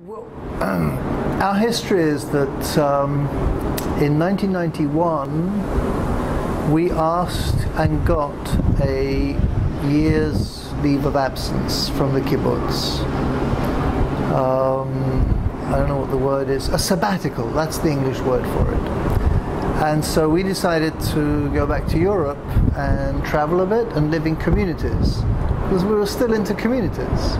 Well, our history is that in 1991 we asked and got a year's leave of absence from the kibbutz. I don't know what the word is. A sabbatical, that's the English word for it. And so we decided to go back to Europe and travel a bit and live in communities, because we were still into communities.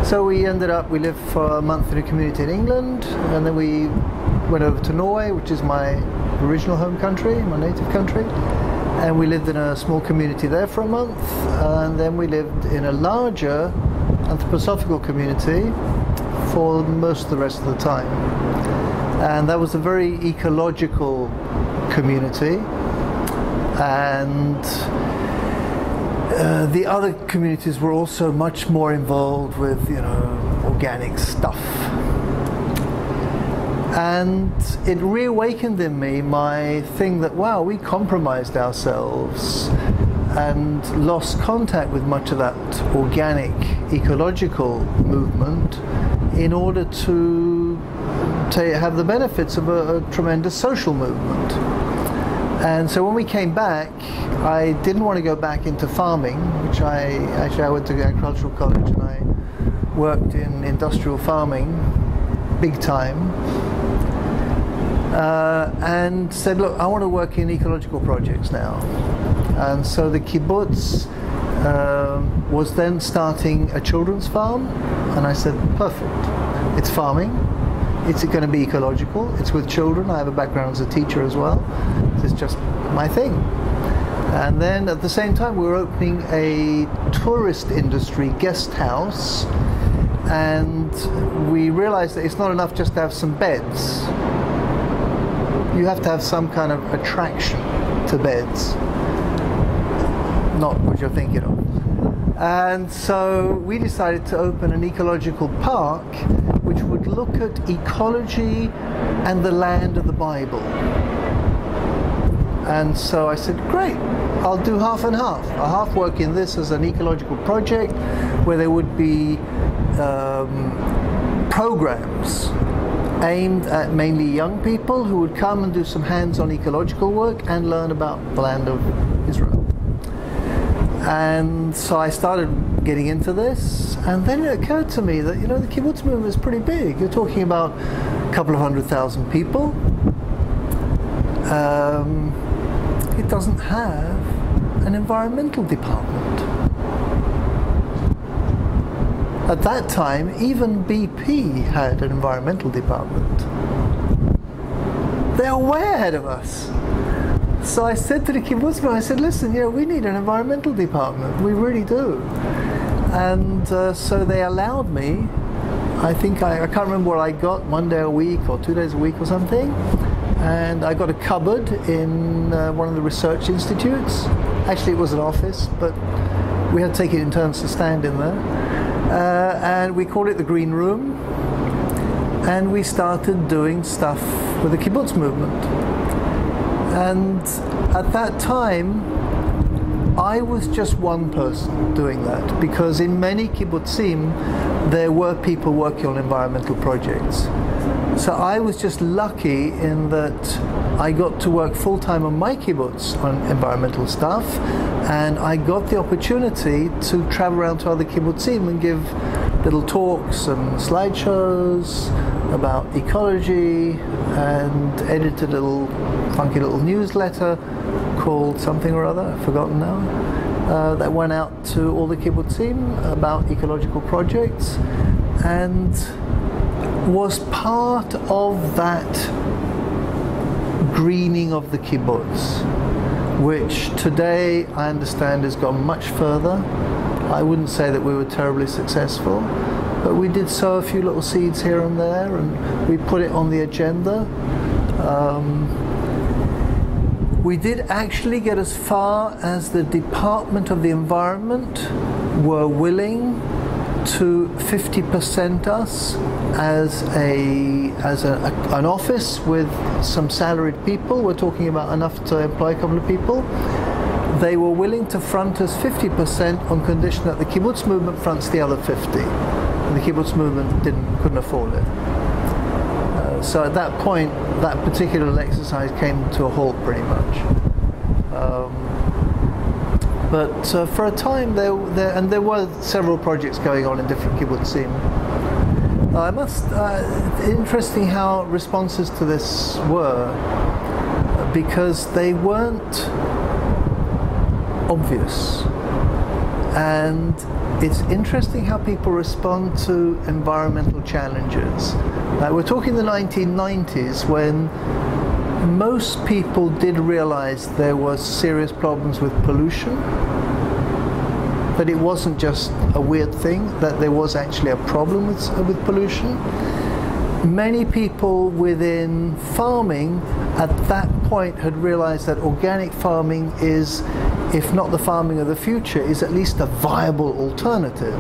So we lived for a month in a community in England, and then we went over to Norway, which is my original home country, my native country, and we lived in a small community there for a month, and then we lived in a larger anthroposophical community for most of the rest of the time. And that was a very ecological community, and the other communities were also much more involved with, organic stuff. And it reawakened in me my thing that, wow, we compromised ourselves and lost contact with much of that organic, ecological movement in order to have the benefits of a tremendous social movement. And so when we came back, I didn't want to go back into farming, which I went to agricultural college and I worked in industrial farming, big time, and said, look, I want to work in ecological projects now. And so the kibbutz was then starting a children's farm, and I said, perfect, it's farming. It's going to be ecological. It's with children. I have a background as a teacher as well. It's just my thing. And then at the same time, we were opening a tourist industry guest house, and we realized that it's not enough just to have some beds. You have to have some kind of attraction to beds, not what you're thinking of. And so we decided to open an ecological park which would look at ecology and the land of the Bible. And so I said, great, I'll do half and half. I'll half work in this as an ecological project where there would be programs aimed at mainly young people who would come and do some hands-on ecological work and learn about the land of Israel. And so I started getting into this, and then it occurred to me that, the kibbutz movement is pretty big. You're talking about a couple of 100,000 people. It doesn't have an environmental department. At that time, even BP had an environmental department. They're way ahead of us. So I said to the kibbutzman, I said, listen, we need an environmental department. We really do. And so they allowed me. I think I can't remember what I got, 1 day a week or 2 days a week or something. And I got a cupboard in one of the research institutes. Actually, it was an office, but we had to take it in turns to stand in there. And we called it the Green Room. And we started doing stuff with the kibbutz movement. And at that time, I was just one person doing that, because in many kibbutzim, there were people working on environmental projects. So I was just lucky in that I got to work full-time on my kibbutz on environmental stuff, and I got the opportunity to travel around to other kibbutzim and give little talks and slideshows about ecology, and edit a little funky little newsletter called something or other, I've forgotten now, that went out to all the kibbutzim about ecological projects, and was part of that greening of the kibbutz, which today I understand has gone much further. I wouldn't say that we were terribly successful, but we did sow a few little seeds here and there, and we put it on the agenda. We did actually get as far as the Department of the Environment were willing to 50% us as an office with some salaried people. We're talking about enough to employ a couple of people. They were willing to front us 50% on condition that the kibbutz movement fronts the other 50. and the kibbutz movement couldn't afford it. So at that point, that particular exercise came to a halt pretty much. But for a time, there were several projects going on in different kibbutzim. Interesting how responses to this were, because they weren't obvious. And it's interesting how people respond to environmental challenges. We're talking the 1990s, when most people did realize there was serious problems with pollution, that it wasn't just a weird thing, that there was actually a problem with pollution. Many people within farming at that point had realized that organic farming is, if not the farming of the future, is at least a viable alternative.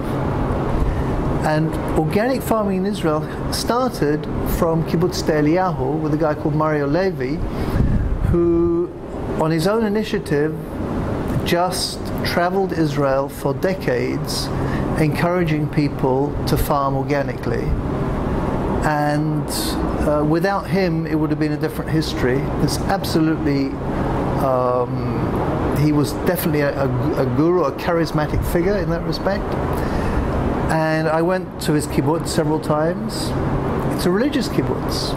And organic farming in Israel started from Kibbutz Eliyahu with a guy called Mario Levi, who, on his own initiative, just traveled Israel for decades, encouraging people to farm organically. And without him, it would have been a different history. There's absolutely, he was definitely a guru, a charismatic figure in that respect. And I went to his kibbutz several times. It's a religious kibbutz.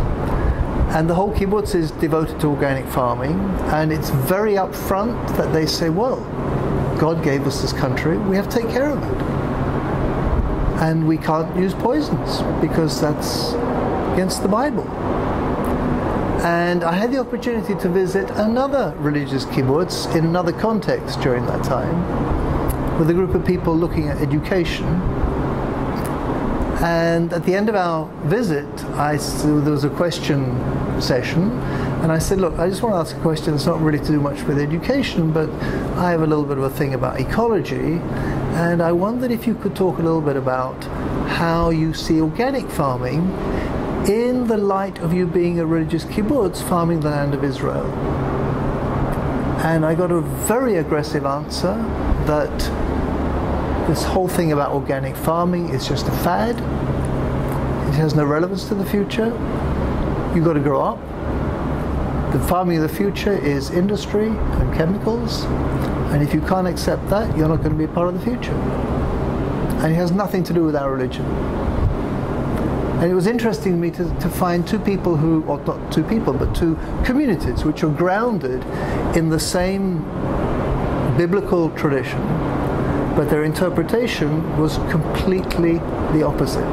And the whole kibbutz is devoted to organic farming. And it's very upfront that they say, well, God gave us this country, we have to take care of it. And we can't use poisons because that's against the Bible. And I had the opportunity to visit another religious kibbutz in another context during that time, with a group of people looking at education. And at the end of our visit, there was a question session, and I said, look, I just want to ask a question that's not really to do much with education, but I have a little bit of a thing about ecology, and I wondered if you could talk a little bit about how you see organic farming in the light of you being a religious kibbutz farming the land of Israel. And I got a very aggressive answer that this whole thing about organic farming is just a fad. It has no relevance to the future. You've got to grow up. The farming of the future is industry and chemicals, and if you can't accept that, you're not going to be a part of the future. And it has nothing to do with our religion. And it was interesting to me to find two people who, or not two people, but two communities which are grounded in the same biblical tradition, but their interpretation was completely the opposite.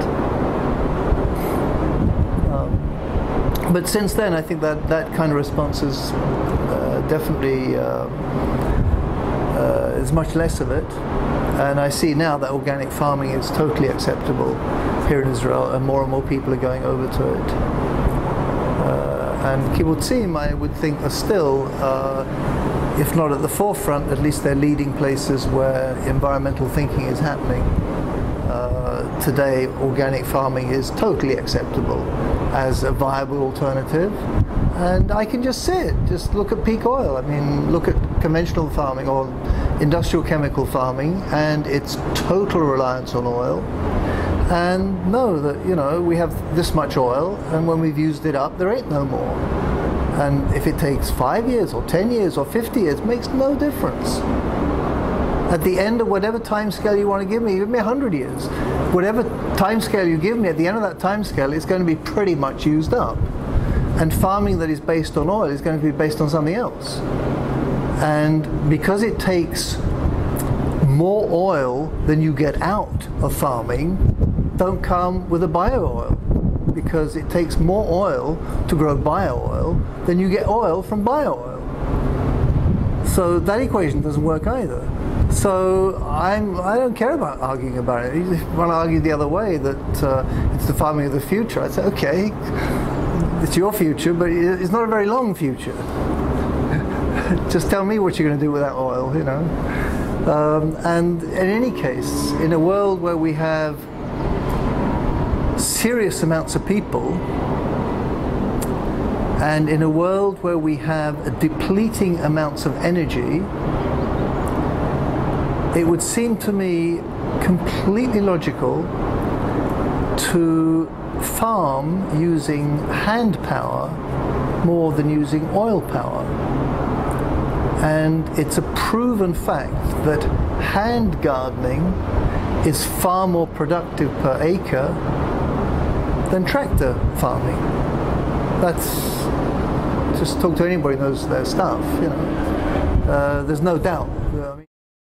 But since then, I think that kind of response is definitely there's much less of it, and I see now that organic farming is totally acceptable here in Israel, and more people are going over to it. And kibbutzim, I would think, are still, if not at the forefront, at least they're leading places where environmental thinking is happening. Today, organic farming is totally acceptable as a viable alternative, and I can just see it. Just look at peak oil. I mean, look at conventional farming or industrial chemical farming and its total reliance on oil, and know that, you know, we have this much oil, and when we've used it up, there ain't no more. And if it takes 5 years or 10 years or 50 years, it makes no difference. At the end of whatever time scale you want to give me 100 years. Whatever time scale you give me, at the end of that time scale, it's going to be pretty much used up. And farming that is based on oil is going to be based on something else. And because it takes more oil than you get out of farming, don't come with a bio oil, because it takes more oil to grow bio oil than you get oil from bio oil. So that equation doesn't work either. So I don't care about arguing about it. If you want to argue the other way, that it's the farming of the future, I'd say, okay, it's your future, but it's not a very long future. Just tell me what you're going to do with that oil, you know. And in any case, in a world where we have serious amounts of people, and in a world where we have depleting amounts of energy, it would seem to me completely logical to farm using hand power more than using oil power. And it's a proven fact that hand gardening is far more productive per acre than tractor farming. That's, just talk to anybody who knows their stuff, you know. There's no doubt.